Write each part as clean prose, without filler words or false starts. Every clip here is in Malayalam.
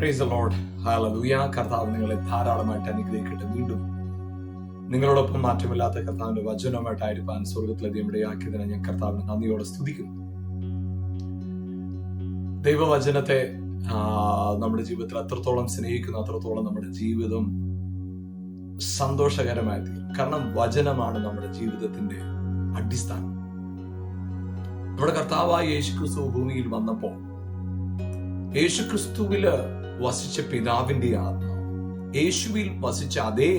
Praise the Lord. ഹല്ലേലൂയ. കർത്താവ് നിങ്ങളെ ധാരാളമായിട്ട് അനുഗ്രഹിക്കട്ടെ. വീണ്ടും നിങ്ങളോടൊപ്പം മാറ്റമില്ലാത്ത കർത്താവിന്റെ വചനമായിട്ടായിരിക്കാൻ സ്വർഗത്തിലെ ദൈവമിടയാക്കിയതിനെ ഞാൻ കർത്താവിനെ നന്ദിയോടെ സ്തുതിക്കുന്നു. ദൈവവചനത്തെ നമ്മുടെ ജീവിതത്തിൽ അത്രത്തോളം സ്നേഹിക്കുന്നു, അത്രത്തോളം നമ്മുടെ ജീവിതം സന്തോഷകരമായി തീരും. കാരണം വചനമാണ് നമ്മുടെ ജീവിതത്തിന്റെ അടിസ്ഥാനം. നമ്മുടെ കർത്താവായ യേശുക്രിസ്തു ഭൂമിയിൽ വന്നപ്പോൾ യേശുക്രിസ്തുവില് വസിച്ച പിതാവിന്റെ ആത്മാവ്, യേശുവിൽ വസിച്ച അതേ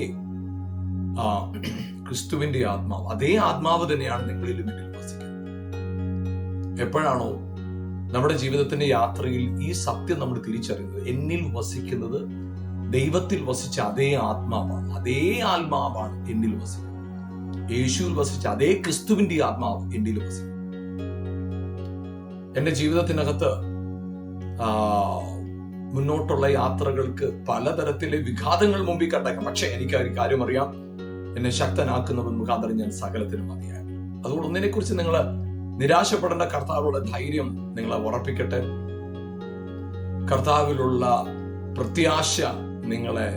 ക്രിസ്തുവിന്റെ ആത്മാവ്, അതേ ആത്മാവ് തന്നെയാണ് നിങ്ങളിലും എന്നിൽ വസിക്കുന്നത്. എപ്പോഴാണോ നമ്മുടെ ജീവിതത്തിന്റെ യാത്രയിൽ ഈ സത്യം നമ്മൾ തിരിച്ചറിയുന്നത്, എന്നിൽ വസിക്കുന്നത് ദൈവത്തിൽ വസിച്ച അതേ ആത്മാവാണ്, അതേ ആത്മാവാണ് എന്നിൽ വസിക്കുന്നത്. യേശുവിൽ വസിച്ച അതേ ക്രിസ്തുവിന്റെ ആത്മാവ് എന്നിൽ വസിക്കുന്നു. എന്റെ ജീവിതത്തിനകത്ത് മുന്നോട്ടുള്ള യാത്രകൾക്ക് പലതരത്തിലെ വിഘാതങ്ങൾ മുമ്പിൽ കണ്ടേക്കാം. പക്ഷെ എനിക്ക് ഒരു കാര്യം അറിയാം, എന്നെ ശക്തനാക്കുന്നവൻ മുഖാന്തരം ഞാൻ സകലത്തിനും മതിയായി. അതുകൊണ്ട് ഒന്നിനെ കുറിച്ച് നിങ്ങൾ നിരാശപ്പെടേണ്ട. കർത്താവിലുള്ള ധൈര്യം നിങ്ങളെ ഉറപ്പിക്കട്ടെ. കർത്താവിലുള്ള പ്രത്യാശ നിങ്ങളെ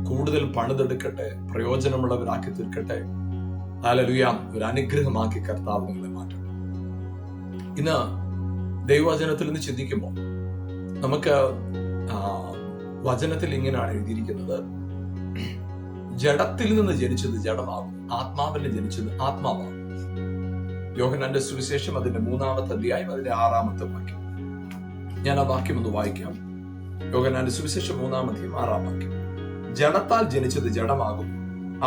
കൂടുതൽ പണിതെടുക്കട്ടെ, പ്രയോജനമുള്ളവരാക്കി തീർക്കട്ടെ. ഹല്ലേലൂയ. ഒരു അനുഗ്രഹമാക്കി കർത്താവ് നിങ്ങളെ മാറ്റട്ടെ. ഇന്ന് ദൈവവചനത്തിൽ നിന്ന് ചിന്തിക്കുമ്പോൾ നമുക്ക് വചനത്തിൽ ഇങ്ങനെയാണ് എഴുതിയിരിക്കുന്നത്: ജഡത്തിൽ നിന്ന് ജനിച്ചത് ജഡമാകും, ആത്മാവിൽ നിന്ന് ജനിച്ചത് ആത്മാവാകും. യോഹന്നാന്റെ സുവിശേഷം അതിന്റെ 3-ാമത്തെ അധ്യായം അതിന്റെ 6-ാമത്തെ വാക്യം. ഞാൻ ആ വാക്യം ഒന്ന് വായിക്കാം. യോഹന്നാന്റെ സുവിശേഷം 3-ാം അധ്യായം 6-ാം വാക്യം. ജഡത്താൽ ജനിച്ചത് ജഡമാകും,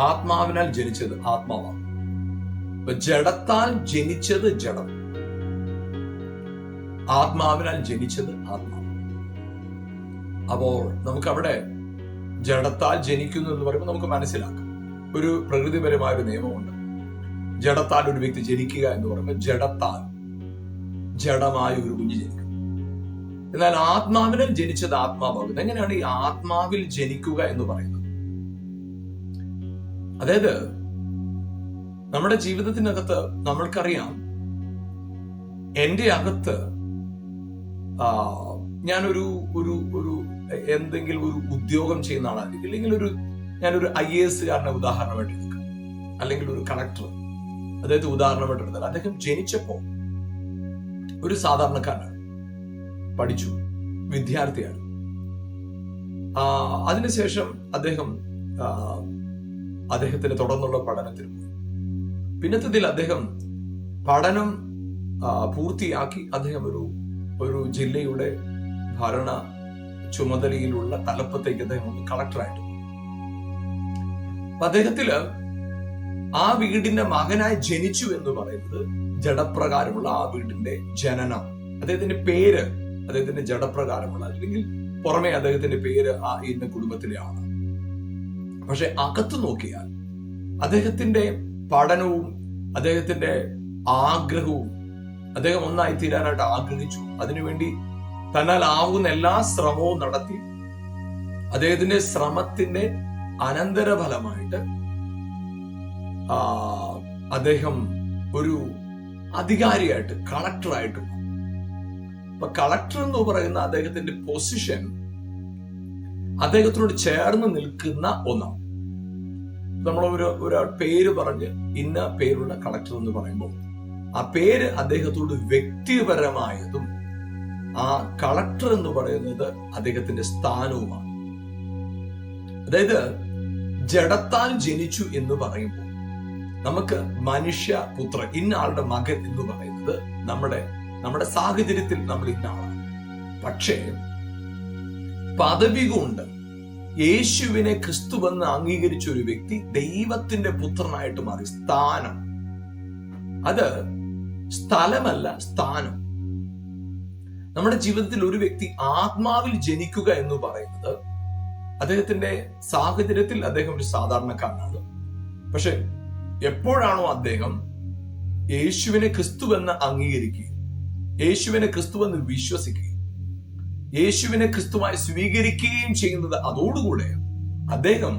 ആത്മാവിനാൽ ജനിച്ചത് ആത്മാവാകും. ജഡത്താൽ ജനിച്ചത് ജഡം, ആത്മാവിനാൽ ജനിച്ചത് ആത്മാവ്. അപ്പോൾ നമുക്കവിടെ ജഡത്താൽ ജനിക്കുന്നു എന്ന് പറയുമ്പോൾ നമുക്ക് മനസ്സിലാക്കാം, ഒരു പ്രകൃതിപരമായ ഒരു നിയമമുണ്ട്. ജഡത്താൽ ഒരു വ്യക്തി ജനിക്കുക എന്ന് പറയുമ്പോൾ ജഡത്താൽ ജഡമായ ഒരു കുഞ്ഞ് ജനിക്കും. എന്നാൽ ആത്മാവിനാൽ ജനിച്ചത് ആത്മാവാകുന്നത്. എങ്ങനെയാണ് ഈ ആത്മാവിൽ ജനിക്കുക എന്ന് പറയുന്നത്? അതായത് നമ്മുടെ ജീവിതത്തിനകത്ത് നമ്മൾക്കറിയാം, എന്റെ അകത്ത് ഞാനൊരു ഒരു ഒരു എന്തെങ്കിലും ഒരു ഉദ്യോഗം ചെയ്യുന്ന ആളായിരിക്കും, അല്ലെങ്കിൽ ഞാനൊരു IAS കാരനെ ഉദാഹരണമായിട്ട് എടുക്കാം, അല്ലെങ്കിൽ ഒരു കളക്ടർ, അദ്ദേഹത്തെ ഉദാഹരണമായിട്ട് എടുത്താൽ, അദ്ദേഹം ജനിച്ചപ്പോ ഒരു സാധാരണക്കാരനാണ്, പഠിച്ചു, വിദ്യാർത്ഥിയാണ്. അതിനുശേഷം അദ്ദേഹത്തിന് തുടർന്നുള്ള പഠനത്തിന് പോയി. പിന്നത്തതിൽ അദ്ദേഹം പഠനം പൂർത്തിയാക്കി അദ്ദേഹം ഒരു ജില്ലയുടെ ഭരണ ചുമതലയിലുള്ള തലപ്പത്തേക്ക് അദ്ദേഹം കളക്ടറായിട്ട് പോയി. അദ്ദേഹത്തില് ആ വീടിന്റെ മകനായി ജനിച്ചു എന്ന് പറയുന്നത് ജഡപ്രകാരമുള്ള ആ വീടിന്റെ ജനനം, അദ്ദേഹത്തിന്റെ പേര് അദ്ദേഹത്തിന്റെ ജഡപ്രകാരമുള്ള, അല്ലെങ്കിൽ പുറമെ അദ്ദേഹത്തിന്റെ പേര് ആ ഇന്ന കുടുംബത്തിലെ ആണ്. പക്ഷെ അകത്ത് നോക്കിയാൽ അദ്ദേഹത്തിന്റെ പഠനവും അദ്ദേഹത്തിന്റെ ആഗ്രഹവും, അദ്ദേഹം ഒന്നായി തീരാനായിട്ട് ആഗ്രഹിച്ചു, അതിനുവേണ്ടി തന്നാൽ ആവുന്ന എല്ലാ ശ്രമവും നടത്തി. അദ്ദേഹത്തിന്റെ ശ്രമത്തിന്റെ അനന്തരഫലമായിട്ട് അദ്ദേഹം ഒരു അധികാരിയായിട്ട്, കളക്ടറായിട്ട്. അപ്പൊ കളക്ടർ എന്ന് പറയുന്ന അദ്ദേഹത്തിന്റെ പൊസിഷൻ അദ്ദേഹത്തിനോട് ചേർന്ന് നിൽക്കുന്ന ഒന്നാണ്. നമ്മൾ ഒരു പേര് പറഞ്ഞ് ഇന്ന പേരുള്ള കളക്ടർ എന്ന് പറയുമ്പോൾ ആ പേര് അദ്ദേഹത്തോട് വ്യക്തിപരമായതും, ആ കളക്ടർ എന്ന് പറയുന്നത് അദ്ദേഹത്തിന്റെ സ്ഥാനവുമാണ്. അതായത് ജഡത്താൽ ജനിച്ചു എന്ന് പറയുമ്പോൾ നമുക്ക് മനുഷ്യപുത്രൻ, ഇന്ന ആളുടെ മകൻ എന്ന് പറയുന്നത് നമ്മുടെ സാഹചര്യത്തിൽ നമ്മൾ ഇന്ന ആളാണ്. പക്ഷേ പദവി കൊണ്ട് യേശുവിനെ ക്രിസ്തുവെന്ന് അംഗീകരിച്ച ഒരു വ്യക്തി ദൈവത്തിന്റെ പുത്രനായിട്ട് മാറി. സ്ഥാനം, അത് സ്ഥലമല്ല, സ്ഥാനം. നമ്മുടെ ജീവിതത്തിൽ ഒരു വ്യക്തി ആത്മാവിൽ ജനിക്കുക എന്ന് പറയുന്നത്, അദ്ദേഹത്തിന്റെ സാഹചര്യത്തിൽ അദ്ദേഹം ഒരു സാധാരണക്കാരനാണ്. പക്ഷെ എപ്പോഴാണോ അദ്ദേഹം യേശുവിനെ ക്രിസ്തുവെന്ന് അംഗീകരിക്കുകയും യേശുവിനെ ക്രിസ്തുവെന്ന് വിശ്വസിക്കുകയും യേശുവിനെ ക്രിസ്തുവായി സ്വീകരിക്കുകയും ചെയ്യുന്നത്, അതോടുകൂടെ അദ്ദേഹം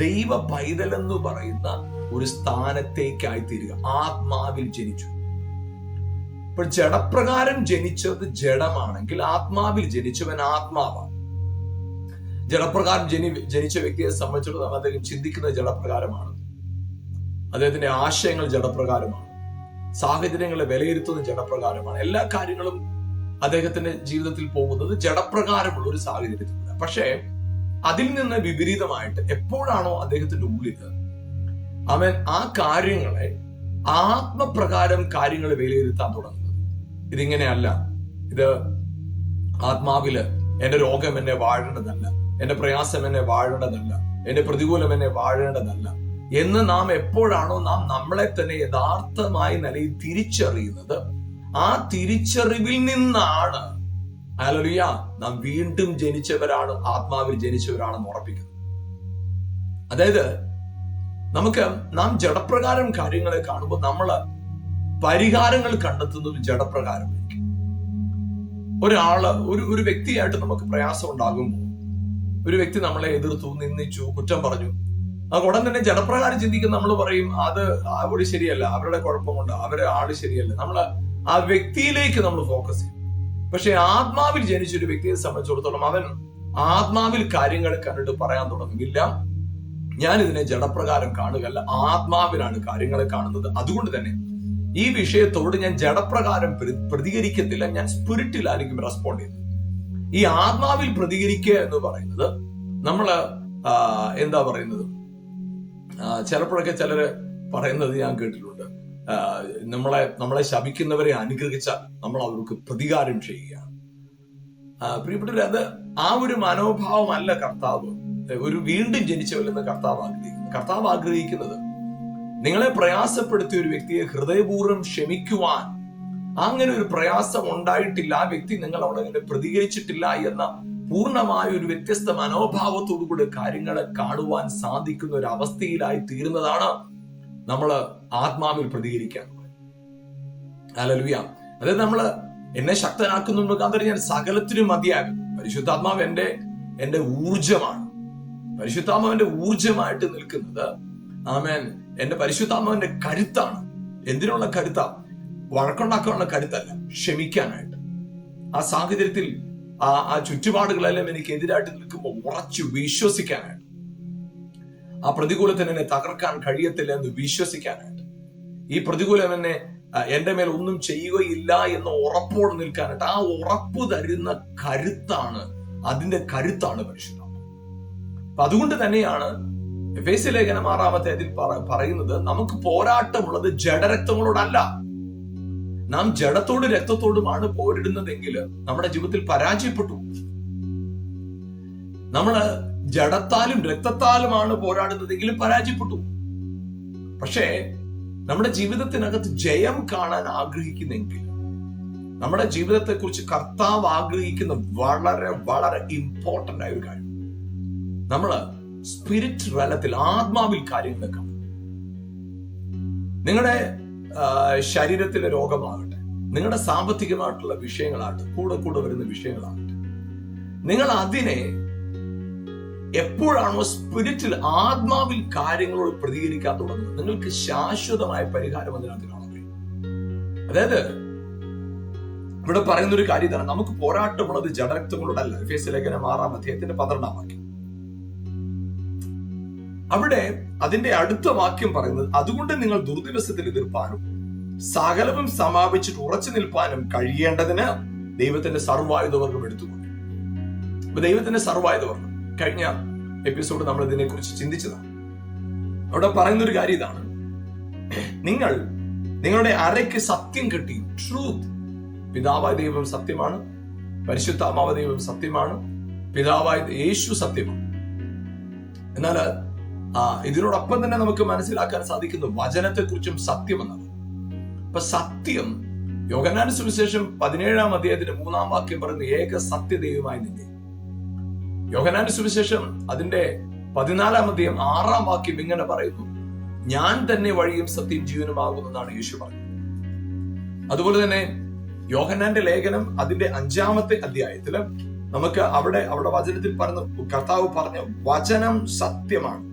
ദൈവ പൈതൽ എന്ന് പറയുന്ന ഒരു സ്ഥാനത്തേക്കായി തീരുക. ആത്മാവിൽ ജനിച്ചു. ഇപ്പോൾ ജഡപ്രകാരം ജനിച്ചത് ജഡമാണെങ്കിൽ ആത്മാവിൽ ജനിച്ചവൻ ആത്മാവാണ്. ജഡപ്രകാരം ജനിച്ച വ്യക്തിയെ സംബന്ധിച്ചിടത്തോളം അദ്ദേഹം ചിന്തിക്കുന്നത് ജഡപ്രകാരമാണ്. അദ്ദേഹത്തിന്റെ ആശയങ്ങൾ ജഡപ്രകാരമാണ്. സാഹചര്യങ്ങളെ വിലയിരുത്തുന്നത് ജഡപ്രകാരമാണ്. എല്ലാ കാര്യങ്ങളും അദ്ദേഹത്തിന്റെ ജീവിതത്തിൽ പോകുന്നത് ജഡപ്രകാരമുള്ള ഒരു സാഹചര്യത്തിലൂടെ. പക്ഷേ അതിൽ നിന്ന് വിപരീതമായിട്ട് എപ്പോഴാണോ അദ്ദേഹത്തിന്റെ ഉള്ളിൽ അവൻ ആ കാര്യങ്ങളെ ആത്മപ്രകാരം കാര്യങ്ങളെ വിലയിരുത്താൻ തുടങ്ങുന്നത്, ഇതിങ്ങനെയല്ല, ഇത് ആത്മാവില് എന്റെ രോഗം എന്നെ വാഴേണ്ടതല്ല, എന്റെ പ്രയാസം എന്നെ വാഴേണ്ടതല്ല, എന്റെ പ്രതികൂലം എന്നെ വാഴേണ്ടതല്ല എന്ന് നാം എപ്പോഴാണോ നാം നമ്മളെ തന്നെ യഥാർത്ഥമായ നിലയിൽ തിരിച്ചറിയുന്നത്, ആ തിരിച്ചറിവിൽ നിന്നാണ് ഹല്ലേലൂയ നാം വീണ്ടും ജനിച്ചവരാണ്, ആത്മാവിൽ ജനിച്ചവരാണെന്ന് ഉറപ്പിക്കുന്നത്. അതായത് നാം ജഡപ്രകാരം കാര്യങ്ങളെ കാണുമ്പോൾ നമ്മൾ പരിഹാരങ്ങൾ കണ്ടെത്തുന്നത് ജഡപ്രകാരമായിരിക്കും. ഒരു വ്യക്തിയായിട്ട് നമുക്ക് പ്രയാസം ഉണ്ടാകുമ്പോൾ, ഒരു വ്യക്തി നമ്മളെ എതിർത്തു, നിന്ദിച്ചു, കുറ്റം പറഞ്ഞു, ഉടൻ തന്നെ ജഡപ്രകാരം ചിന്തിക്കുന്ന നമ്മൾ പറയും അത് അവിടെ ശരിയല്ല, അവരുടെ കുഴപ്പം കൊണ്ട്, അവരുടെ ആള് ശരിയല്ല. നമ്മൾ ആ വ്യക്തിയിലേക്ക് നമ്മൾ ഫോക്കസ് ചെയ്യും. പക്ഷെ ആത്മാവിൽ ജനിച്ചൊരു വ്യക്തിയെ സംബന്ധിച്ചിടത്തോളം അവൻ ആത്മാവിൽ കാര്യങ്ങൾ കണ്ടിട്ട് പറയാൻ തുടങ്ങുന്നില്ല, ഞാൻ ഇതിനെ ജഡപ്രകാരം കാണുകയല്ല, ആത്മാവിലാണ് കാര്യങ്ങളെ കാണുന്നത്. അതുകൊണ്ട് തന്നെ ഈ വിഷയത്തോട് ഞാൻ ജഡപ്രകാരം പ്രതികരിക്കത്തില്ല, ഞാൻ സ്പിരിറ്റിലായിരിക്കും റെസ്പോണ്ട് ചെയ്യുന്നത്. ഈ ആത്മാവിൽ പ്രതികരിക്കുക എന്ന് പറയുന്നത് നമ്മള് എന്താ പറയുന്നത്, ചിലപ്പോഴൊക്കെ ചിലര് പറയുന്നത് ഞാൻ കേട്ടിട്ടുണ്ട്, നമ്മളെ ശപിക്കുന്നവരെ അനുഗ്രഹിച്ചാൽ നമ്മൾ അവർക്ക് പ്രതികാരം ചെയ്യുകയാണ്. പ്രിയപ്പെട്ടവരെ, അത് ആ ഒരു മനോഭാവമല്ല കർത്താവ് ഒരു വീണ്ടും ജനിച്ചവരെന്ന് കർത്താവ് ആഗ്രഹിക്കുന്നത് നിങ്ങളെ പ്രയാസപ്പെടുത്തിയ ഒരു വ്യക്തിയെ ഹൃദയപൂർവ്വം ക്ഷമിക്കുവാൻ, അങ്ങനെ ഒരു പ്രയാസം ഉണ്ടായിട്ടില്ല, ആ വ്യക്തി നിങ്ങൾ അവിടെ പ്രതികരിച്ചിട്ടില്ല എന്ന പൂർണ്ണമായ ഒരു വ്യത്യസ്ത മനോഭാവത്തോടുകൂടി കാര്യങ്ങളെ കാണുവാൻ സാധിക്കുന്ന ഒരു അവസ്ഥയിലായി തീരുന്നതാണ് നമ്മൾ ആത്മാവിൽ പ്രതികരിക്കാൻ. ഹല്ലേലൂയ. അതായത് നമ്മള് എന്നെ ശക്തനാക്കുന്നു മുഖാന്തരം ഞാൻ സകലത്തിനും മതിയാകും. പരിശുദ്ധാത്മാവ് എന്റെ ഊർജമാണ്. പരിശുദ്ധാത്മാവിന്റെ ഊർജമായിട്ട് നിൽക്കുന്നത് ആമേൻ എന്റെ പരിശുദ്ധാത്മാവിന്റെ കരുത്താണ്. എന്തിനുള്ള കരുത്താ? വഴക്കുണ്ടാക്കാനുള്ള കരുത്തല്ല, ക്ഷമിക്കാനായിട്ട്. ആ സാഹചര്യത്തിൽ ആ ചുറ്റുപാടുകളെല്ലാം എനിക്ക് എതിരായിട്ട് നിൽക്കുമ്പോൾ ഉറച്ചു വിശ്വസിക്കാനായിട്ട്, ആ പ്രതികൂലത്തിന് എന്നെ തകർക്കാൻ കഴിയത്തില്ല എന്ന് വിശ്വസിക്കാനായിട്ട്, ഈ പ്രതികൂലം എന്റെ മേൽ ഒന്നും ചെയ്യുകയില്ല എന്ന ഉറപ്പോട് നിൽക്കാനായിട്ട്, ആ ഉറപ്പ് തരുന്ന അതിന്റെ കരുത്താണ് പരിശുദ്ധാത്മാവ്. അതുകൊണ്ട് തന്നെയാണ് എഫേസ്യ ലേഖനം 6-ാമത്തെ അതിൽ പറയുന്നത്, നമുക്ക് പോരാട്ടമുള്ളത് ജഡരക്തങ്ങളോടല്ല. നാം ജഡത്തോടും രക്തത്തോടുമാണ് പോരിടുന്നതെങ്കിൽ നമ്മുടെ ജീവിതത്തിൽ പരാജയപ്പെട്ടു. നമ്മള് ജഡത്താലും രക്തത്താലുമാണ് പോരാടുന്നതെങ്കിലും പരാജയപ്പെട്ടു. പക്ഷേ നമ്മുടെ ജീവിതത്തിനകത്ത് ജയം കാണാൻ ആഗ്രഹിക്കുന്നെങ്കിൽ, നമ്മുടെ ജീവിതത്തെ കുറിച്ച് കർത്താവ് ആഗ്രഹിക്കുന്ന വളരെ വളരെ ഇമ്പോർട്ടന്റ് ആയ ഒരു കാര്യം, നമ്മള് സ്പിരിറ്റ് തലത്തിൽ ആത്മാവിൽ കാര്യങ്ങളെ കാണും. നിങ്ങളുടെ ശരീരത്തിലെ രോഗമാകട്ടെ, നിങ്ങളുടെ സാമ്പത്തികമായിട്ടുള്ള വിഷയങ്ങളാകട്ടെ, കൂടെ വരുന്ന വിഷയങ്ങളാകട്ടെ, നിങ്ങൾ അതിനെ എപ്പോഴാണോ സ്പിരിറ്റിൽ ആത്മാവിൽ കാര്യങ്ങളോട് പ്രതികരിക്കാൻ തുടങ്ങുന്നത്, നിങ്ങൾക്ക് ശാശ്വതമായ പരിഹാരം അതിനകത്ത് കാണാൻ കഴിയും. അതായത് ഇവിടെ പറയുന്ന ഒരു കാര്യം തന്നെ, നമുക്ക് പോരാട്ടമുള്ളത് ജഡരക്തങ്ങളോടല്ല. എഫേസ്യ ലേഖനം 6-ാം വാക്യം. അവിടെ അതിന്റെ അടുത്ത വാക്യം പറയുന്നത്, അതുകൊണ്ട് നിങ്ങൾ ദുർദിവസത്തിൽ എതിർപ്പാനും സകലവും സമാപിച്ചിട്ട് ഉറച്ചു നിൽപ്പാനും കഴിയേണ്ടതിന് ദൈവത്തിന്റെ സർവായുധവർഗം എടുത്തുകൊണ്ട്. അപ്പൊ ദൈവത്തിന്റെ സർവായുധവർഗം കഴിഞ്ഞ എപ്പിസോഡ് നമ്മൾ ഇതിനെ കുറിച്ച് ചിന്തിച്ചതാണ്. അവിടെ പറയുന്നൊരു കാര്യം ഇതാണ്, നിങ്ങളുടെ അരയ്ക്ക് സത്യം കിട്ടി. ട്രൂത്ത്. പിതാവായ ദൈവം സത്യമാണ്, പരിശുദ്ധാത്മാവായ ദൈവം സത്യമാണ്, പിതാവായ യേശു സത്യമാണ്. എന്നാൽ ഇതിനോടൊപ്പം തന്നെ നമുക്ക് മനസ്സിലാക്കാൻ സാധിക്കുന്നു വചനത്തെക്കുറിച്ചും സത്യം എന്നാണ്. അപ്പൊ സത്യം, യോഹന്നാന്റെ സുവിശേഷം 17-ാം അധ്യായത്തിന്റെ 3-ാം വാക്യം പറയുന്നു, ഏക സത്യദൈവമായി നിന്നെ. യോഹന്നാന്റെ സുവിശേഷം അതിന്റെ 14-ാം അധ്യായം 6-ാം വാക്യം ഇങ്ങനെ പറയുന്നു, ഞാൻ തന്നെ വഴിയും സത്യം ജീവനുമാകുന്നതാണ് യേശു പറഞ്ഞത്. അതുപോലെ തന്നെ യോഹന്നാന്റെ ലേഖനം അതിന്റെ 5-ാമത്തെ അധ്യായത്തില് നമുക്ക് അവിടെ വചനത്തിൽ കർത്താവ് പറഞ്ഞ വചനം സത്യമാണ്,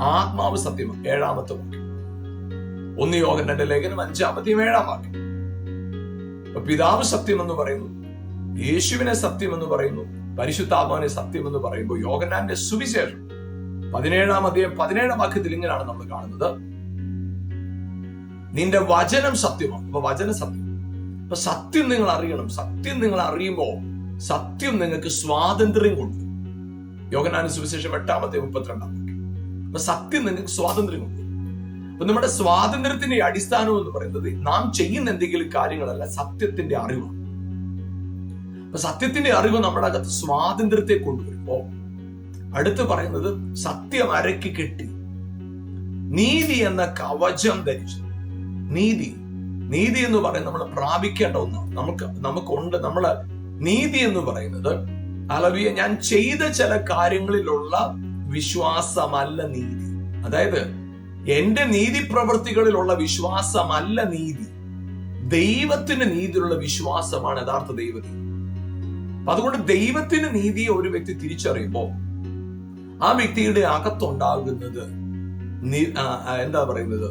ആത്മാവ് സത്യമാണ്. 7-ാമത്തെ വാക്യം 1 യോഹന്നാന്റെ ലേഖനം 5-ാമത്തെയും 7-ാം വാക്യം. പിതാവ് സത്യം എന്ന് പറയുന്നു, യേശുവിനെ സത്യം എന്ന് പറയുന്നു, പരിശുദ്ധാത്മാവിനെ സത്യം എന്ന് പറയുമ്പോൾ യോഹന്നാന്റെ സുവിശേഷം 17-ാം അധ്യായം 17-ാം വാക്യത്തിൽ ഇങ്ങനെയാണ് നമ്മൾ കാണുന്നത്, നിന്റെ വചനം സത്യമാണ്. അപ്പൊ വചനം സത്യം. അപ്പൊ സത്യം നിങ്ങൾ അറിയണം. സത്യം നിങ്ങൾ അറിയുമ്പോൾ സത്യം നിങ്ങൾക്ക് സ്വാതന്ത്ര്യം കൊണ്ടുവരും. യോഹന്നാന്റെ സുവിശേഷം 8-ാം അധ്യായം 32-ാം വാക്യം. അപ്പൊ സത്യം നിങ്ങൾക്ക് സ്വാതന്ത്ര്യം കൊണ്ടുവരും. അപ്പൊ നമ്മുടെ സ്വാതന്ത്ര്യത്തിന്റെ അടിസ്ഥാനം എന്ന് പറയുന്നത് നാം ചെയ്യുന്ന എന്തെങ്കിലും കാര്യങ്ങളല്ല, സത്യത്തിന്റെ അറിവാണ്. അപ്പൊ സത്യത്തിന്റെ അറിവ് നമ്മുടെ അകത്ത് സ്വാതന്ത്ര്യത്തെ കൊണ്ടുവരുമ്പോ അടുത്ത് പറയുന്നത് സത്യം അരക്കി കെട്ടി നീതി എന്ന കവചം ധരിച്ചു. നീതി എന്ന് പറയുന്നത് നമ്മൾ പ്രാപിക്കേണ്ട ഒന്നാണ്. നമുക്കുണ്ട്. നമ്മള് നീതി എന്ന് പറയുന്നത് അലവിയ ഞാൻ ചെയ്ത ചില കാര്യങ്ങളിലുള്ള വിശ്വാസമല്ല നീതി. അതായത് എന്റെ നീതി പ്രവൃത്തികളിലുള്ള വിശ്വാസമല്ല നീതി, ദൈവത്തിന്റെ നീതിയിലുള്ള വിശ്വാസമാണ് യഥാർത്ഥ ദൈവനീതി. അതുകൊണ്ട് ദൈവത്തിന്റെ നീതിയെ ഒരു വ്യക്തി തിരിച്ചറിയുമ്പോൾ ആ വ്യക്തിയുടെ അകത്തുണ്ടാകുന്നത് എന്താ പറയുന്നത്,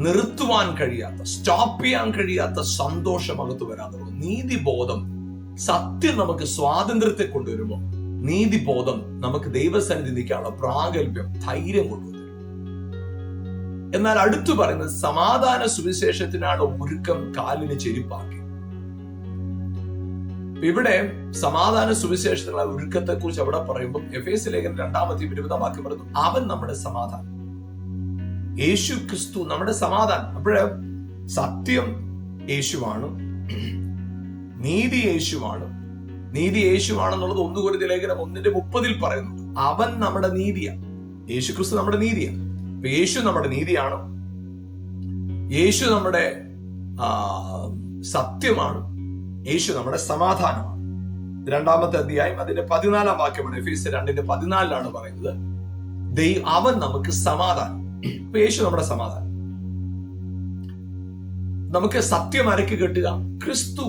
നിർത്തുവാൻ കഴിയാത്ത, സ്റ്റോപ്പ് ചെയ്യാൻ കഴിയാത്ത സന്തോഷം അകത്ത് വരാതുള്ളൂ. നീതിബോധം, സത്യം നമുക്ക് സ്വാതന്ത്ര്യത്തെ കൊണ്ടുവരുമ്പോൾ നീതിബോധം നമുക്ക് ദൈവസന്നിധി നിൽക്കാനുള്ള പ്രാഗൽഭ്യം, ധൈര്യം കൊണ്ടുവരും. എന്നാൽ അടുത്തു പറയുന്നത് സമാധാന സുവിശേഷത്തിനാണ് ഒരുക്കം കാലിന് ചെരുപ്പാക്കി. ഇവിടെ സമാധാന സുവിശേഷത്തിനുള്ള ഒരുക്കത്തെ കുറിച്ച് അവിടെ പറയുമ്പോൾ എഫേസ്യ ലേഖനം 2-ാം അധ്യായം 20-ാം വാക്യം പറയുന്നു, അവൻ നമ്മുടെ സമാധാനം. യേശു ക്രിസ്തു നമ്മുടെ സമാധാനം. അപ്പോഴേ സത്യം യേശുവാണ്, നീതി യേശുവാണ്. നീതി യേശുവാണെന്നുള്ളത് 1 കൊരിന്ത്യർ ലേഖനം 1:30 പറയുന്നുണ്ട്. അവൻ നമ്മുടെ നീതിയാണ്. യേശു ക്രിസ്തു നമ്മുടെ നീതിയാണ്. അപ്പൊ യേശു നമ്മുടെ നീതിയാണ്, യേശു നമ്മുടെ സത്യമാണ്, യേശു നമ്മുടെ സമാധാനമാണ്. 2-ാമത്തെ അധ്യായം അതിന്റെ 14-ാം വാക്യമാണ്. എഫേസ്യർ 2:14 പറയുന്നത്, അവൻ നമുക്ക് സമാധാനം. അപ്പൊ യേശു നമ്മുടെ സമാധാനം. നമുക്ക് സത്യം അരക്ക് കെട്ടുക ക്രിസ്തു,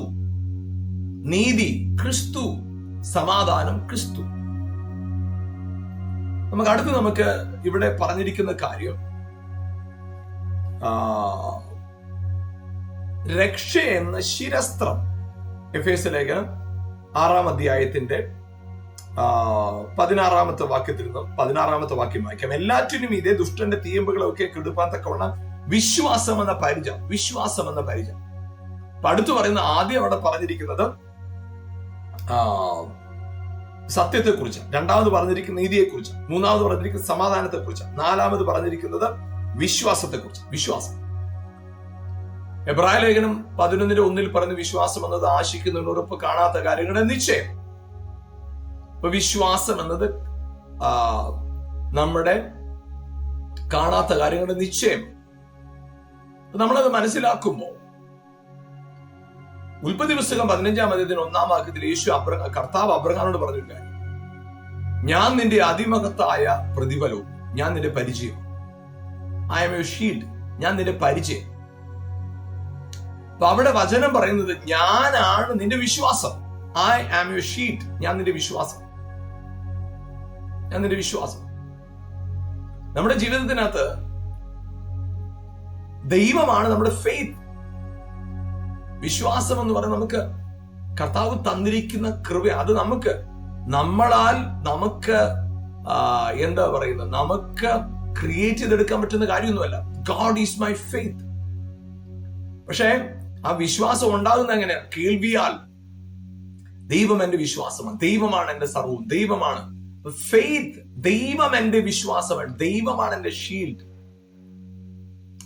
നീതി ക്രിസ്തു, സമാധാനം ക്രിസ്തു. നമുക്ക് ഇവിടെ പറഞ്ഞിരിക്കുന്ന കാര്യം രക്ഷ എന്ന ശിരസ്ത്രം. എഫേസ്യ ലേഖനം 6-ാം അധ്യായത്തിന്റെ 16-ാമത്തെ വാക്യത്തിൽ നിന്നും 16-ാമത്തെ വാക്യം വായിക്കാം. എല്ലാറ്റിനും ഇതേ ദുഷ്ടന്റെ തീയമ്പുകളൊക്കെ കെടുപ്പാൻ തക്കവണ്ണം വിശ്വാസം എന്ന പരിചയം. അപ്പൊ അടുത്ത് പറയുന്ന ആദ്യം അവിടെ പറഞ്ഞിരിക്കുന്നത് സത്യത്തെ കുറിച്ച്, രണ്ടാമത് പറഞ്ഞിരിക്കുന്ന നീതിയെ കുറിച്ച്, മൂന്നാമത് പറഞ്ഞിരിക്കുന്ന സമാധാനത്തെ കുറിച്ച്, നാലാമത് പറഞ്ഞിരിക്കുന്നത് വിശ്വാസത്തെ കുറിച്ച്. വിശ്വാസം എബ്രായ ലേഖനം 11:1 പറഞ്ഞ വിശ്വാസം എന്നത് ആശിക്കുന്നതിന് ഉറപ്പ്, കാണാത്ത കാര്യങ്ങളുടെ നിശ്ചയം. ഇപ്പൊ വിശ്വാസം എന്നത് നമ്മുടെ കാണാത്ത കാര്യങ്ങളുടെ നിശ്ചയം. നമ്മളത് മനസ്സിലാക്കുമ്പോൾ ഉൽപ്പത്തി പുസ്തകം 15-ാം അധ്യായത്തിന് 1-ാം വാക്യത്തിൽ കർത്താവ് അബ്രഹാമിനോട് പറഞ്ഞില്ല, ഞാൻ നിന്റെ അതിമഹത്തായ പ്രതിഫലവും ഞാൻ നിന്റെ പരിചയം. ഐ ആം യുവർ ഷീൽഡ്, ഞാൻ നിന്റെ പരിചയം. അപ്പൊ അവിടെ വചനം പറയുന്നത് ഞാനാണ് നിന്റെ വിശ്വാസം. ഐ ആം യുവർ ഷീൽഡ്, ഞാൻ നിന്റെ വിശ്വാസം. നമ്മുടെ ജീവിതത്തിനകത്ത് ദൈവമാണ് നമ്മുടെ ഫെയ്ത്ത്. വിശ്വാസം എന്ന് പറയുന്നത് നമുക്ക് കർത്താവ് തന്നിരിക്കുന്ന കൃപ. അത് നമ്മളാൽ എന്താ പറയുന്നത്, നമുക്ക് ക്രിയേറ്റ് ചെയ്തെടുക്കാൻ പറ്റുന്ന കാര്യമൊന്നുമല്ല. God is my faith. പക്ഷേ ആ വിശ്വാസം ഉണ്ടാകുന്ന എങ്ങനെയാ? കേൾവിയാൽ. ദൈവം എന്റെ വിശ്വാസമാണ്, ദൈവമാണ് എന്റെ സർവ്വവും, ദൈവമാണ് ഫെയ്ത്ത്. ദൈവം എന്റെ വിശ്വാസമാണ്, ദൈവമാണ് എന്റെ ഷീൽഡ്.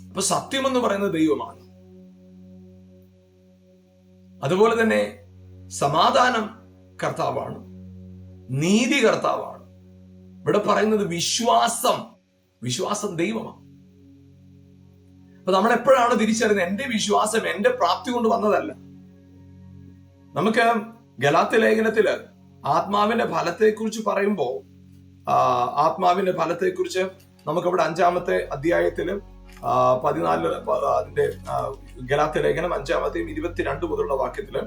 അപ്പൊ സത്യം എന്ന് പറയുന്നത് ദൈവമാണ്. അതുപോലെ തന്നെ സമാധാനം കർത്താവാണ്, നീതി കർത്താവാണ്. ഇവിടെ പറയുന്നത് വിശ്വാസം ദൈവമാണ്. അപ്പൊ നമ്മൾ എപ്പോഴാണ് തിരിച്ചറിയുന്നത് എന്റെ വിശ്വാസം എന്റെ പ്രാപ്തി കൊണ്ട് വന്നതല്ല. നമുക്ക് ഗലാത്യ ലേഖനത്തില് ആത്മാവിന്റെ ഫലത്തെക്കുറിച്ച് പറയുമ്പോൾ ആത്മാവിന്റെ ഫലത്തെക്കുറിച്ച് നമുക്കവിടെ 5-ാമത്തെ അധ്യായത്തില് 14 അതിന്റെ ഗലാത്യ ലേഖനം 5-ാം അധ്യായം 22 മുതലുള്ള വാക്യത്തില്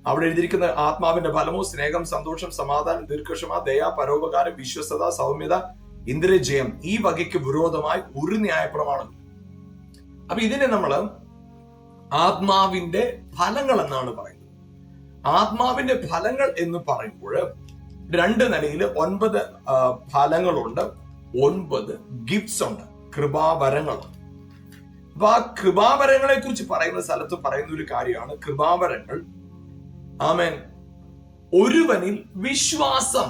അവിടെ എഴുതിയിരിക്കുന്ന ആത്മാവിന്റെ ഫലമോ സ്നേഹം, സന്തോഷം, സമാധാനം, ദീർഘക്ഷമ, ദയ, പരോപകാരം, വിശ്വസ്തത, സൗമ്യത, ഇന്ദ്രിയജയം, ഈ വകയ്ക്ക് വിരോധമായി ഒരു ന്യായപ്രമാണം. അപ്പൊ ഇതിനെ നമ്മള് ആത്മാവിന്റെ ഫലങ്ങൾ എന്നാണ് പറയുന്നത്. ആത്മാവിന്റെ ഫലങ്ങൾ എന്ന് പറയുമ്പോൾ 2 നിലയിൽ 9 ഫലങ്ങളുണ്ട്, 9 ഗിഫ്റ്റ്സ് ഉണ്ട്, കൃപാവരങ്ങളുണ്ട്. അപ്പൊ ആ കൃപാവരങ്ങളെ കുറിച്ച് പറയുന്ന സ്ഥലത്ത് പറയുന്ന ഒരു കാര്യമാണ് കൃപാവരങ്ങൾ, ആമേൻ, ഒരുവനിൽ വിശ്വാസം.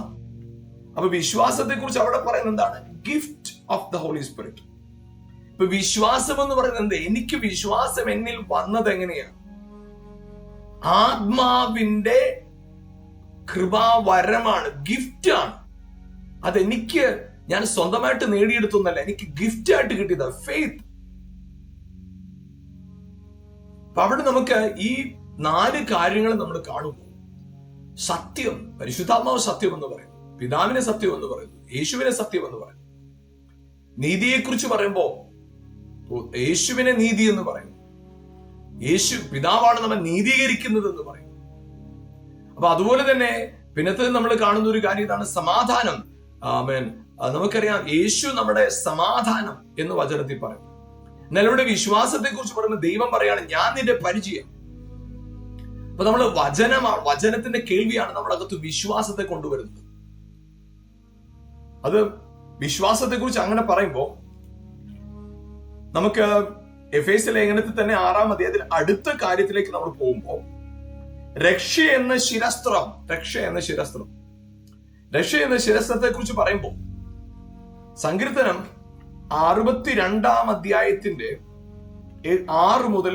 അപ്പൊ വിശ്വാസത്തെ കുറിച്ച് അവിടെ പറയുന്നത് എന്താണ്? Gift of the Holy Spirit. ഇപ്പൊ വിശ്വാസം എന്ന് പറയുന്നത്, എനിക്ക് വിശ്വാസം എന്നിൽ വന്നത് എങ്ങനെയാണ്? ആത്മാവിന്റെ കൃപാവരമാണ്, ഗിഫ്റ്റ് ആണ്. അതെനിക്ക് ഞാൻ സ്വന്തമായിട്ട് നേടിയെടുത്തൊന്നല്ല, എനിക്ക് ഗിഫ്റ്റ് ആയിട്ട് കിട്ടിയത് ഫെയ്ത്ത്. അപ്പൊ അവിടെ നമുക്ക് ഈ 4 കാര്യങ്ങൾ നമ്മൾ കാണുമ്പോൾ, സത്യം, പരിശുദ്ധാത്മാവ് സത്യം എന്ന് പറയുന്നു, പിതാവിനെ സത്യം എന്ന് പറയുന്നു, യേശുവിനെ സത്യം എന്ന് പറയുന്നു. നീതിയെ കുറിച്ച് പറയുമ്പോ യേശുവിനെ നീതി എന്ന് പറയുന്നു, യേശു പിതാവാണ് നമ്മൾ നീതീകരിക്കുന്നത് എന്ന് പറയുന്നു. അപ്പൊ അതുപോലെ തന്നെ പിന്നത്തെ നമ്മൾ കാണുന്ന ഒരു കാര്യം ഇതാണ് സമാധാനം. ആമേൻ. നമുക്കറിയാം യേശു നമ്മുടെ സമാധാനം എന്ന് വചനത്തിൽ പറയും. എന്നാൽ ഇവിടെ വിശ്വാസത്തെ കുറിച്ച് പറയുമ്പോൾ ദൈവം പറയാണ്, ഞാൻ നിന്റെ പരിചയം. അപ്പൊ നമ്മൾ വചനത്തിന്റെ കേൾവിയാണ് നമ്മുടെ അകത്ത് വിശ്വാസത്തെ കൊണ്ടുവരുന്നത്. അത് വിശ്വാസത്തെ കുറിച്ച് അങ്ങനെ പറയുമ്പോൾ നമുക്ക് എഫേസ്യ ലേഖനത്തിൽ തന്നെ 6-ാം അധ്യായത്തിൽ അടുത്ത കാര്യത്തിലേക്ക് നമ്മൾ പോകുമ്പോൾ, രക്ഷ എന്ന ശിരസ്ത്രത്തെ കുറിച്ച് പറയുമ്പോൾ സങ്കീർത്തനം 62-ാം അധ്യായത്തിന്റെ 6 മുതൽ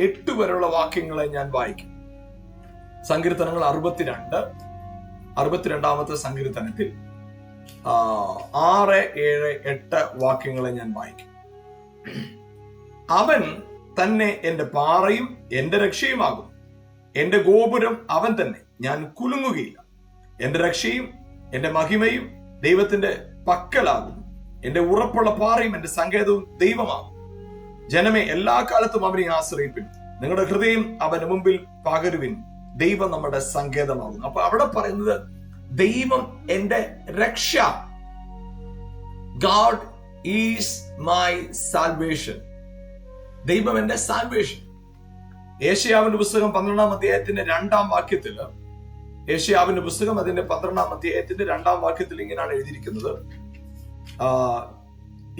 8 വരെയുള്ള വാക്യങ്ങളെ ഞാൻ വായിക്കും. സങ്കീർത്തനങ്ങൾ 62-ാമത്തെ സങ്കീർത്തനത്തിൽ 6, 7, 8 വാക്യങ്ങളെ ഞാൻ വായിക്കും. അവൻ തന്നെ എന്റെ പാറയും എന്റെ രക്ഷയുമാകും, എന്റെ ഗോപുരം അവൻ തന്നെ, ഞാൻ കുലുങ്ങുകയില്ല. എന്റെ രക്ഷയും എന്റെ മഹിമയും ദൈവത്തിന്റെ പക്കലാകും, എന്റെ ഉറപ്പുള്ള പാറയും എന്റെ സങ്കേതവും ദൈവമാകും. ജനമേ, എല്ലാ കാലത്തും അവനെ ആശ്രയിപ്പിൻ, നിങ്ങളുടെ ഹൃദയം അവന് മുമ്പിൽ പകരുവിൻ, ദൈവം നമ്മുടെ സങ്കേതമാകുന്നു. അപ്പൊ അവിടെ പറയുന്നത് ദൈവം എന്റെ രക്ഷ. God is my salvation. ദൈവം എന്റെ സാൽവേഷൻ. യേശയ്യാവിന്റെ പുസ്തകം 12-ാം അധ്യായത്തിന്റെ 2-ാം വാക്യത്തിൽ, യേശയ്യാവിന്റെ പുസ്തകം അതിന്റെ 12-ാം അധ്യായത്തിന്റെ 2-ാം വാക്യത്തിൽ ഇങ്ങനെയാണ് എഴുതിയിരിക്കുന്നത്,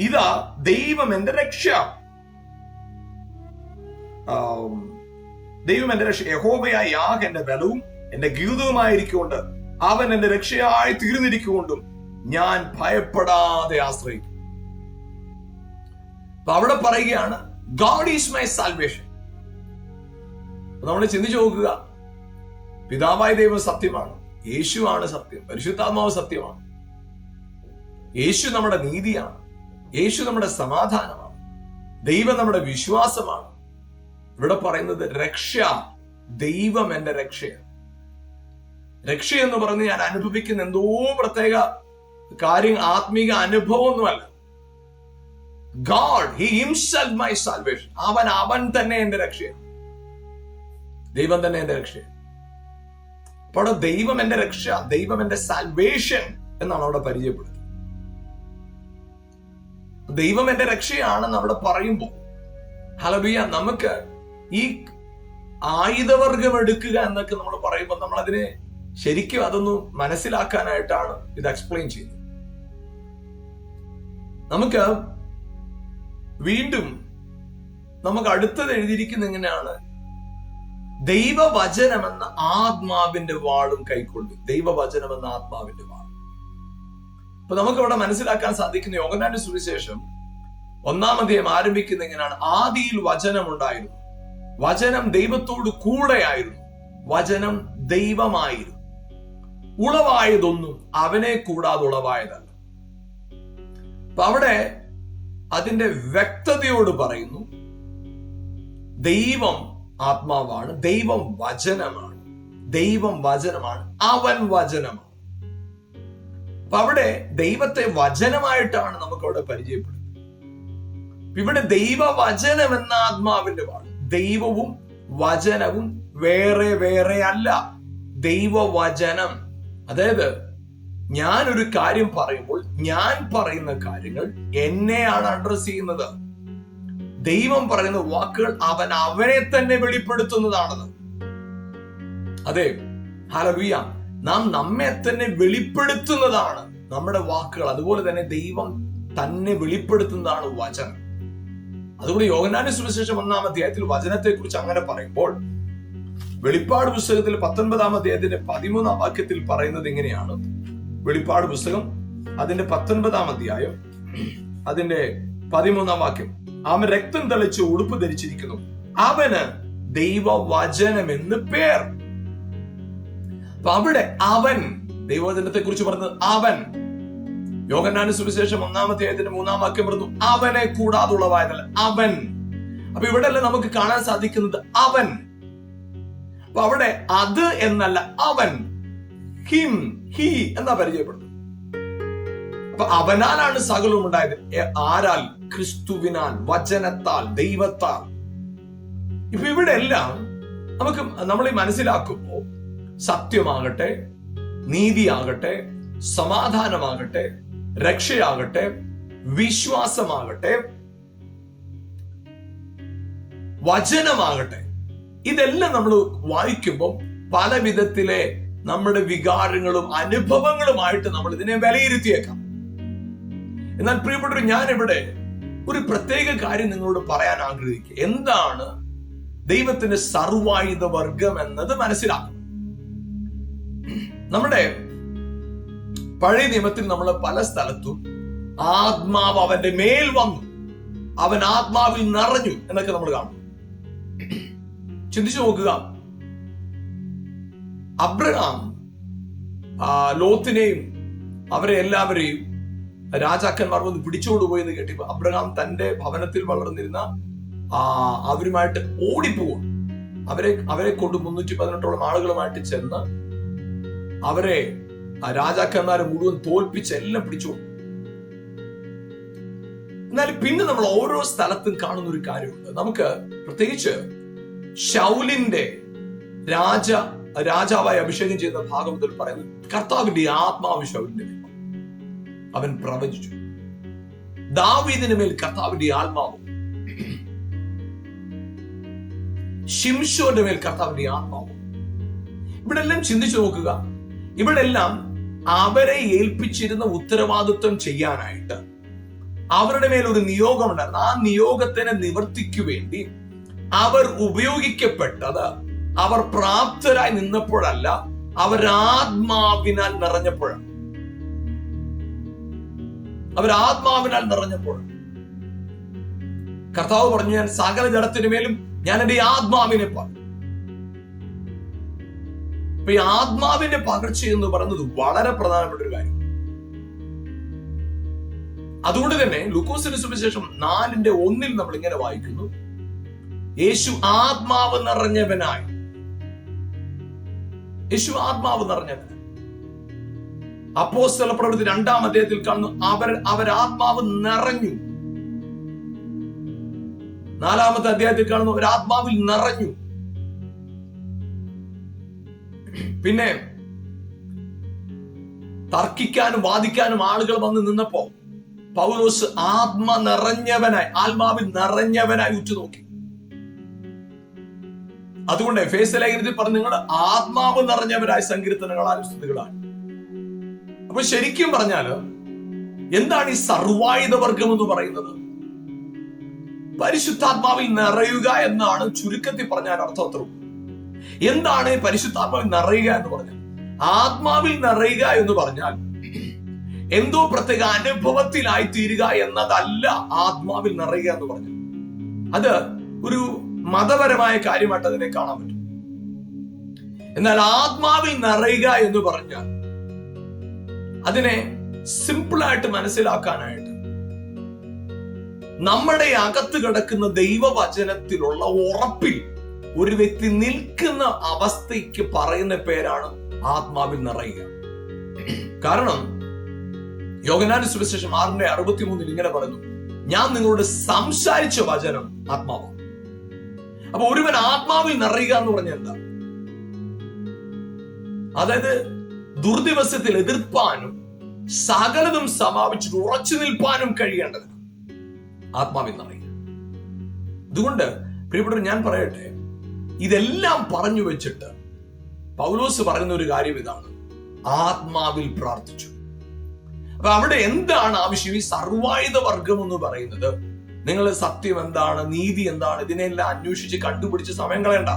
ഇതാ ദൈവം എന്റെ രക്ഷ, ദൈവം എന്റെ രക്ഷ, യഹോവയായ യാഹ് എന്റെ ബലവും എന്റെ ഗീതവുമായിരിക്കൊണ്ട് അവൻ എന്റെ രക്ഷയായി തീർന്നിരിക്കൊണ്ടും ഞാൻ ഭയപ്പെടാതെ ആശ്രയിക്കും. അപ്പൊ അവിടെ പറയുകയാണ് ഗോഡ് ഈസ് മൈ സാൽവേഷൻ. നമ്മൾ ചിന്തിച്ചു നോക്കുക, പിതാവായ ദൈവം സത്യമാണ്, യേശുവാണ് സത്യം, പരിശുദ്ധാത്മാവ് സത്യമാണ്, യേശു നമ്മുടെ നീതിയാണ്, യേശു നമ്മുടെ സമാധാനമാണ്, ദൈവം നമ്മുടെ വിശ്വാസമാണ്. ഇവിടെ പറയുന്നത് രക്ഷ, ദൈവം എന്റെ രക്ഷയാണ്. രക്ഷ എന്ന് പറഞ്ഞ് ഞാൻ അനുഭവിക്കുന്ന എന്തോ പ്രത്യേക കാര്യം, ആത്മീക അനുഭവമൊന്നുമല്ല. God, He himself my salvation. അവൻ തന്നെ എന്റെ രക്ഷയാണ്, ദൈവം തന്നെ എന്റെ രക്ഷയാണ്. അപ്പോൾ ദൈവം എന്റെ രക്ഷ, ദൈവം എന്റെ സാൽവേഷൻ എന്നാണ് അവിടെ പരിചയപ്പെടുന്നത്. ദൈവം എന്റെ രക്ഷയാണെന്ന് അവിടെ പറയുമ്പോൾ, ഹല്ലേലൂയ, നമുക്ക് ഈ ആയുധവർഗം എടുക്കുക എന്നൊക്കെ നമ്മൾ പറയുമ്പോൾ നമ്മൾ അതിനെ ശരിക്കും അതൊന്ന് മനസ്സിലാക്കാനായിട്ടാണ് ഇത് എക്സ്പ്ലെയിൻ ചെയ്യുന്നത്. നമുക്ക് വീണ്ടും നമുക്ക് അടുത്തത് എഴുതിയിരിക്കുന്ന എങ്ങനെയാണ്, ദൈവവചനമെന്ന ആത്മാവിന്റെ വാളും കൈക്കൊള്ളു. ദൈവവചനമെന്ന ആത്മാവിന്റെ വാൾ. അപ്പൊ നമുക്ക് അവിടെ മനസ്സിലാക്കാൻ സാധിക്കുന്ന യോഹന്നാന്റെ സുവിശേഷം 1-ാം അധ്യായം ആരംഭിക്കുന്ന എങ്ങനെയാണ്, ആദിയിൽ വചനം ഉണ്ടായിരുന്നു, വചനം ദൈവത്തോട് കൂടെയായിരുന്നു, വചനം ദൈവമായിരുന്നു, ഉളവായതൊന്നും അവനെ കൂടാതെ ഉളവായതല്ല. അപ്പൊ അവിടെ അതിന്റെ വ്യക്തതയോട് പറയുന്നു, ദൈവം ആത്മാവാണ്, ദൈവം വചനമാണ്, ദൈവം വചനമാണ്, അവൻ വചനമാണ്. അപ്പൊ അവിടെ ദൈവത്തെ വചനമായിട്ടാണ് നമുക്ക് അവിടെ പരിചയപ്പെടുന്നത്. ഇവിടെ ദൈവവചനം എന്ന ആത്മാവിന്റെ വാൾ. ദൈവവും വചനവും വേറെ വേറെ അല്ല. ദൈവവചനം, അതായത് ഞാൻ ഒരു കാര്യം പറയുമ്പോൾ ഞാൻ പറയുന്ന കാര്യങ്ങൾ എന്നെയാണ് അഡ്രസ് ചെയ്യുന്നത്. ദൈവം പറയുന്ന വാക്കുകൾ അവനെ തന്നെ വെളിപ്പെടുത്തുന്നതാണത്. അതെ, ഹല്ലേലൂയ. നാം നമ്മെ തന്നെ വെളിപ്പെടുത്തുന്നതാണ് നമ്മുടെ വാക്കുകൾ. അതുപോലെ തന്നെ ദൈവം തന്നെ വെളിപ്പെടുത്തുന്നതാണ് വചനം. അതുകൊണ്ട് യോഹന്നാന്റെ സുവിശേഷം 1-ാം അധ്യായത്തിൽ വചനത്തെ കുറിച്ച് അങ്ങനെ പറയുമ്പോൾ, വെളിപ്പാട് പുസ്തകത്തിൽ 19-ാം അധ്യായത്തിന്റെ 13-ാം വാക്യത്തിൽ പറയുന്നത് ഇങ്ങനെയാണ്. വെളിപ്പാട് പുസ്തകം അതിന്റെ 19-ാം അധ്യായം അതിന്റെ 13-ാം വാക്യം, അവൻ രക്തം തളിച്ച് ഉടുപ്പ് ധരിച്ചിരിക്കുന്നു, അവന് ദൈവവചനം എന്ന് പേർ. അപ്പൊ അവിടെ അവൻ, ദൈവവചനത്തെ കുറിച്ച് പറഞ്ഞത് അവൻ. യോഹന്നാന്റെ സുവിശേഷം 1-ാം അധ്യായത്തിന്റെ 3-ാം വാക്യം പറഞ്ഞു അവനെ കൂടാതുള്ളവായതല്ല, അവൻ. അപ്പൊ ഇവിടെ അല്ല നമുക്ക് കാണാൻ സാധിക്കുന്നത് അവൻ. അപ്പൊ അവിടെ അത് എന്നല്ല, അവൻ, ഹിം, ഹി എന്നാ പരിചയപ്പെടുന്നത്. അപ്പൊ അവനാലാണ് സകലവും ഉണ്ടായത്. ആരാൽ? ക്രിസ്തുവിനാൽ, വചനത്താൽ, ദൈവത്താൽ. ഇപ്പൊ ഇവിടെ എല്ലാം നമ്മൾ മനസ്സിലാക്കുമ്പോൾ സത്യമാകട്ടെ, നീതിയാകട്ടെ, സമാധാനമാകട്ടെ, രക്ഷയാകട്ടെ, വിശ്വാസമാകട്ടെ, വചനമാകട്ടെ, ഇതെല്ലാം നമ്മൾ വായിക്കുമ്പോൾ പല വിധത്തിലെ നമ്മുടെ വികാരങ്ങളും അനുഭവങ്ങളുമായിട്ട് നമ്മൾ ഇതിനെ വിലയിരുത്തിയേക്കാം. എന്നാൽ പ്രിയപ്പെട്ടവർ, ഞാനിവിടെ ഒരു പ്രത്യേക കാര്യം നിങ്ങളോട് പറയാൻ ആഗ്രഹിക്കുക. എന്താണ് ദൈവത്തിന്റെ സർവായുധ വർഗം എന്നത് മനസ്സിലാക്കണം. നമ്മുടെ പഴയ നിയമത്തിൽ നമ്മൾ പല സ്ഥലത്തും ആത്മാവ് അവന്റെ മേൽ വന്നു, അവൻ ആത്മാവിൽ നിറഞ്ഞു എന്നൊക്കെ നമ്മൾ കാണും. ചിന്തിച്ചു നോക്കുക, അബ്രഹാം ലോത്തിനെയും അവരെ എല്ലാവരെയും രാജാക്കന്മാർ വന്ന് പിടിച്ചുകൊണ്ടുപോയി എന്ന് കേട്ടപ്പോ അബ്രഹാം തന്റെ ഭവനത്തിൽ വളർന്നിരുന്ന അവരുമായിട്ട് ഓടിപ്പോകും. അവരെ കൊണ്ട് 318 ആളുകളുമായിട്ട് ചെന്ന് അവരെ രാജാക്കന്മാരെ മുഴുവൻ തോൽപ്പിച്ച് എല്ലാം പിടിച്ചു. എന്നാൽ പിന്നെ നമ്മൾ ഓരോ സ്ഥലത്തും കാണുന്ന ഒരു കാര്യമുണ്ട്. നമുക്ക് പ്രത്യേകിച്ച് ശൗലിന്റെ രാജാവായി അഭിഷേകം ചെയ്യുന്ന ഭാഗം മുതൽ പറയുന്നത് കർത്താവിന്റെ ആത്മാവ് ശൗലിന്റെ മേൽ അവൻ പ്രവചിച്ചു. ദാവീദിന് മേൽ കർത്താവിന്റെ ആത്മാവ്, ശിംശോന്റെ മേൽ കർത്താവിന്റെ ആത്മാവ്. ഇവിടെ എല്ലാം ചിന്തിച്ചു നോക്കുക. ഇവിടെ എല്ലാം അവരെ ഏൽപ്പിച്ചിരുന്ന ഉത്തരവാദിത്വം ചെയ്യാനായിട്ട് അവരുടെ മേൽ ഒരു നിയോഗം ഉണ്ടായിരുന്നു. ആ നിയോഗത്തിനെ നിവർത്തിക്കു വേണ്ടി അവർ ഉപയോഗിക്കപ്പെട്ടത് അവർ പ്രാപ്തരായി നിന്നപ്പോഴല്ല, അവരാത്മാവിനാൽ നിറഞ്ഞപ്പോഴാണ്. അവരാത്മാവിനാൽ നിറഞ്ഞപ്പോഴാണ്. കർത്താവ് പറഞ്ഞു, ഞാൻ സകല ജഡത്തിനു മേലും ഞാൻ എന്റെ ആത്മാവിനെ പകർന്നു. അപ്പൊ ഈ ആത്മാവിന്റെ പകർച്ച എന്ന് പറയുന്നത് വളരെ പ്രധാനപ്പെട്ട ഒരു കാര്യം. അതുകൊണ്ട് തന്നെ ലൂക്കോസിന്റെ സുവിശേഷം 4:1 നമ്മൾ ഇങ്ങനെ വായിക്കുന്നു, യേശു ആത്മാവ് നിറഞ്ഞവനായി. യേശു ആത്മാവ് നിറഞ്ഞവനായി. അപ്പോസ്തല പ്രവൃത്തി 2-ാം അധ്യായത്തിൽ കാണുന്നു, അവരാത്മാവ് നിറഞ്ഞു. 4-ാമത്തെ അധ്യായത്തിൽ കാണുന്നു, അവരാത്മാവിൽ നിറഞ്ഞു. പിന്നെ തർക്കിക്കാനും വാദിക്കാനും ആളുകൾ വന്ന് നിന്നപ്പോ പൗലോസ് ആത്മാവിൽ നിറഞ്ഞവനായി ഉറ്റുനോക്കി. അതുകൊണ്ട് എഫേസ്യ ലേഖനത്തിൽ പറഞ്ഞു, നിങ്ങൾ ആത്മാവ് നിറഞ്ഞവരായ സങ്കീർത്തനങ്ങളാലും സ്തുതികളാലും. അപ്പൊ ശരിക്കും പറഞ്ഞാല് എന്താണ് ഈ സർവായുധ വർഗം എന്ന് പറയുന്നത്? പരിശുദ്ധാത്മാവിൽ നിറയുക എന്നാണ് ചുരുക്കത്തിൽ പറഞ്ഞാൽ അർത്ഥം. എന്താണ് പരിശുദ്ധാത്മാവിൽ നിറയുക എന്ന് പറഞ്ഞാൽ? ആത്മാവിൽ നിറയുക എന്ന് പറഞ്ഞാൽ എന്തോ പ്രത്യേക അനുഭവത്തിലായി തീരുക എന്നതല്ല ആത്മാവിൽ നിറയുക എന്ന് പറഞ്ഞാൽ. അത് ഒരു മതപരമായ കാര്യമായിട്ട് അതിനെ കാണാൻ പറ്റും. എന്നാൽ ആത്മാവിൽ നിറയുക എന്ന് പറഞ്ഞാൽ അതിനെ സിമ്പിളായിട്ട് മനസ്സിലാക്കാനായിട്ട് നമ്മുടെ അകത്ത് കിടക്കുന്ന ദൈവവചനത്തിലുള്ള ഉറപ്പിൽ ഒരു വ്യക്തി നിൽക്കുന്ന അവസ്ഥയ്ക്ക് പറയുന്ന പേരാണ് ആത്മാവിൽ നിറയുക. കാരണം യോഹന്നാന്റെ സുവിശേഷം 6:63 ഇങ്ങനെ പറയുന്നു, ഞാൻ നിങ്ങളോട് സംസാരിച്ച വചനം ആത്മാവാണ്. അപ്പൊ ഒരുവൻ ആത്മാവിൽ നിറയുക എന്ന് പറഞ്ഞാൽ എന്താ? അതായത് ദുർദിവസത്തിൽ എതിർപ്പാനും സകലതും സമാപിച്ചിട്ട് ഉറച്ചു നിൽപ്പാനും കഴിയേണ്ടത് ആത്മാവിൽ നിറയുക. അതുകൊണ്ട് പ്രിയപ്പെട്ടവർ, ഞാൻ പറയട്ടെ, ഇതെല്ലാം പറഞ്ഞു വെച്ചിട്ട് പൗലോസ് പറയുന്ന ഒരു കാര്യം ഇതാണ്, ആത്മാവിൽ പ്രാർത്ഥിച്ചു. അപ്പൊ അവിടെ എന്താണ് ആവശ്യം? ഈ സർവായുധ വർഗം എന്ന് പറയുന്നത്, നിങ്ങൾ സത്യം എന്താണ്, നീതി എന്താണ്, ഇതിനെല്ലാം അന്വേഷിച്ച് കണ്ടുപിടിച്ച് സമയം കളയണ്ട.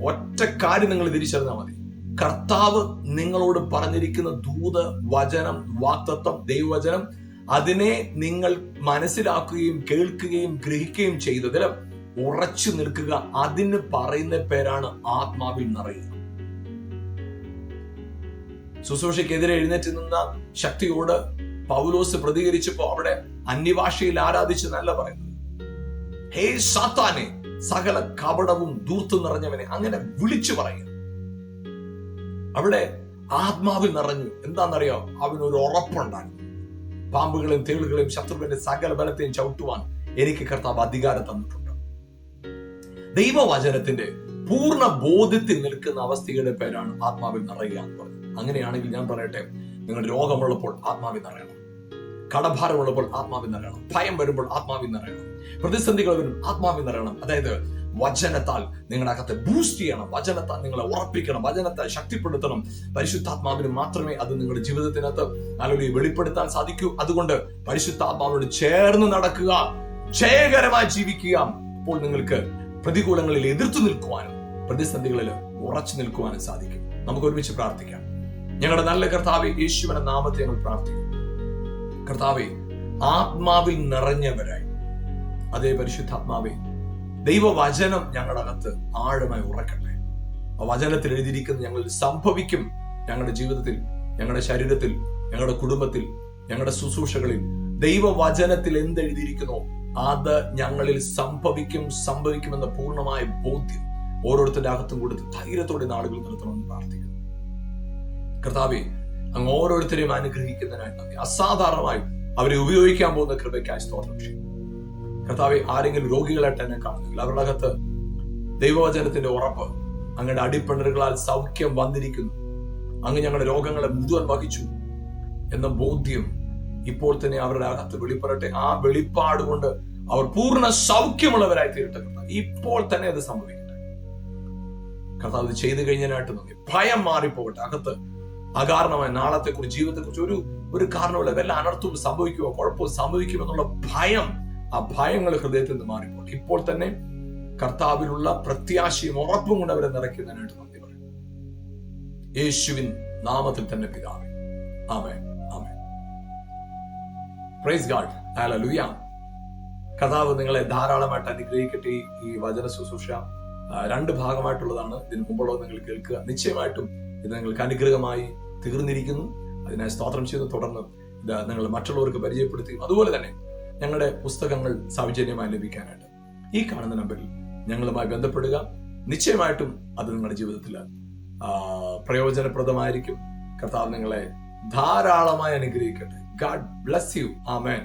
ഒറ്റ കാര്യം നിങ്ങൾ തിരിച്ചറിഞ്ഞാൽ മതി. കർത്താവ് നിങ്ങളോട് പറഞ്ഞിരിക്കുന്ന ദൂത്, വചനം, വാക്തത്വം, ദൈവവചനം, അതിനെ നിങ്ങൾ മനസ്സിലാക്കുകയും കേൾക്കുകയും ഗ്രഹിക്കുകയും ചെയ്തതിൽ ഉറച്ചു നിൽക്കുക. അതിന് പറയുന്ന പേരാണ് ആത്മാവിൽ നിറയുക. ശുശ്രൂഷയ്ക്കെതിരെ എഴുന്നേറ്റ് നിന്ന ശക്തിയോട് പൗലോസ് പ്രതികരിച്ചപ്പോ അവിടെ അന്യഭാഷയിൽ ആരാധിച്ച് നല്ല പറയുന്നത്, ഹേ സാത്താനെ, സകല കപടവും ധൂർത്ത് നിറഞ്ഞവനെ, അങ്ങനെ വിളിച്ചു പറയുക. അവിടെ ആത്മാവിൽ നിറഞ്ഞു. എന്താണെന്നറിയോ? അവനൊരു ഉറപ്പുണ്ടായിരുന്നു. പാമ്പുകളെയും തേളുകളെയും ശത്രുവിന്റെ സകല ബലത്തെയും ചവിട്ടുവാൻ എനിക്ക് കർത്താവ് അധികാരം തന്നിട്ടുണ്ട്. ദൈവവചനത്തിന്റെ പൂർണ്ണ ബോധ്യത്തിൽ നിൽക്കുന്ന അവസ്ഥയുടെ പേരാണ് ആത്മാവിൽ നിറയുക എന്ന് പറയുന്നത്. അങ്ങനെയാണെങ്കിൽ ഞാൻ പറയട്ടെ, നിങ്ങളുടെ രോഗമുള്ളപ്പോൾ ആത്മാവിൽ നിറയണം, കടഭാരമുള്ളപ്പോൾ ആത്മാവിൽ നിറയണം, ഭയം വരുമ്പോൾ ആത്മാവിൽ നിറയണം, പ്രതിസന്ധികൾ വരും ആത്മാവിൽ നിറയണം. അതായത് വചനത്താൽ നിങ്ങളുടെ അകത്തെ ബൂസ്റ്റ് ചെയ്യണം, വചനത്താൽ നിങ്ങളെ ഉറപ്പിക്കണം, വചനത്താൽ ശക്തിപ്പെടുത്തണം. പരിശുദ്ധാത്മാവിന് മാത്രമേ അത് നിങ്ങളുടെ ജീവിതത്തിനകത്ത് നല്ലൊരു വെളിപ്പെടുത്താൻ സാധിക്കൂ. അതുകൊണ്ട് പരിശുദ്ധാത്മാവിനോട് ചേർന്ന് നടക്കുക, ജയകരമായി ജീവിക്കുക. അപ്പോൾ നിങ്ങൾക്ക് പ്രതികൂലങ്ങളിൽ എതിർത്തു നിൽക്കുവാനും പ്രതിസന്ധികളിൽ ഉറച്ചു നിൽക്കുവാനും സാധിക്കും. നമുക്ക് ഒരുമിച്ച് പ്രാർത്ഥിക്കാം. ഞങ്ങളുടെ നല്ല കർത്താവേ, യേശുവിന്റെ നാമത്തെ ഞങ്ങൾ പ്രാർത്ഥിക്കും. കർത്താവേ, ആത്മാവിൽ നിറഞ്ഞവരായി, അതേ പരിശുദ്ധാത്മാവേ, ദൈവവചനം ഞങ്ങളുടെ അകത്ത് ആഴമായി ഉറക്കട്ടെ. ആ വചനത്തിൽ എഴുതിയിരിക്കുന്നത് ഞങ്ങളിൽ സംഭവിക്കും. ഞങ്ങളുടെ ജീവിതത്തിൽ, ഞങ്ങളുടെ ശരീരത്തിൽ, ഞങ്ങളുടെ കുടുംബത്തിൽ, ഞങ്ങളുടെ ശുശ്രൂഷകളിൽ ദൈവവചനത്തിൽ എന്തെഴുതിയിരിക്കുന്നോ അത് ഞങ്ങളിൽ സംഭവിക്കുമെന്ന പൂർണ്ണമായ ബോധ്യം ഓരോരുത്തരുടെ അകത്തും കൊടുത്ത് ധൈര്യത്തോടെ നാളുകൾ നിർത്തണമെന്ന് പ്രാർത്ഥിക്കുന്നു. കർത്താവേ, അങ്ങ് ഓരോരുത്തരെയും അനുഗ്രഹിക്കുന്നതിനായി നന്ദി. അസാധാരണമായി അവരെ ഉപയോഗിക്കാൻ പോകുന്ന കൃപയ്ക്കായി സ്തോത്രം ചെയ്യുന്നു. കർത്താവെ, ആരെങ്കിലും രോഗികളായിട്ട് എന്നെ കാണുന്നെങ്കിൽ അവരുടെ അകത്ത് ദൈവവചനത്തിന്റെ ഉറപ്പ്, അങ്ങയുടെ അടിപ്പിണറുകളാൽ സൗഖ്യം വന്നിരിക്കുന്നു, അങ്ങ് ഞങ്ങളുടെ രോഗങ്ങളെ മുഴുവൻ വഹിച്ചു എന്ന ബോധ്യം ഇപ്പോൾ തന്നെ അവരുടെ അകത്ത് വെളിപ്പെടട്ടെ. ആ വെളിപ്പാട് കൊണ്ട് അവർ പൂർണ്ണ സൗഖ്യമുള്ളവരായി തീരട്ടെ. ഇപ്പോൾ തന്നെ അത് സംഭവിക്കട്ടെ. കർത്താവ് ഇത് ചെയ്തു കഴിഞ്ഞതിനായിട്ട് നന്ദി. ഭയം മാറിപ്പോകട്ടെ. അകത്ത് അകാരണമായ നാളത്തെ കുറിച്ച്, ജീവിതത്തെ കുറിച്ച് ഒരു കാരണമില്ല, വല്ല അനർത്ഥവും സംഭവിക്കുമോ, കുഴപ്പവും സംഭവിക്കുമെന്നുള്ള ഭയം, ആ ഭയങ്ങൾ ഹൃദയത്തിൽ നിന്ന് മാറിപ്പോട്ടെ. ഇപ്പോൾ തന്നെ കർത്താവിലുള്ള പ്രത്യാശയും ഉറപ്പും കൊണ്ട് അവരെ നിറയ്ക്കുന്നതിനായിട്ട് നന്ദി പറയും. യേശുവിൻ നാമത്തിൽ തന്നെ പിതാവേ, ആമേൻ, ആമേൻ. പ്രൈസ് ഗോഡ്, ഹല്ലേലൂയ. കർത്താവ് നിങ്ങളെ ധാരാളമായിട്ട് അനുഗ്രഹിക്കട്ടെ. ഈ വചന ശുശ്രൂഷ 2 ഭാഗമായിട്ടുള്ളതാണ്. ഇതിന് മുമ്പുള്ളത് നിങ്ങൾ കേൾക്കുക. നിശ്ചയമായിട്ടും ഇത് നിങ്ങൾക്ക് അനുഗ്രഹമായി തീർന്നിരിക്കുന്നു. അതിനായി സ്തോത്രം ചെയ്തു. തുടർന്ന് ഇത് നിങ്ങൾ മറ്റുള്ളവർക്ക് പരിചയപ്പെടുത്തി, അതുപോലെ തന്നെ ഞങ്ങളുടെ പുസ്തകങ്ങൾ സൗജന്യമായി ലഭിക്കാനായിട്ട് ഈ കാണുന്ന നമ്പറിൽ ഞങ്ങളുമായി ബന്ധപ്പെടുക. നിശ്ചയമായിട്ടും അത് നിങ്ങളുടെ ജീവിതത്തിൽ പ്രയോജനപ്രദമായിരിക്കും. കർത്താവ് നിങ്ങളെ ധാരാളമായി അനുഗ്രഹിക്കട്ടെ. God bless you. ആമേൻ.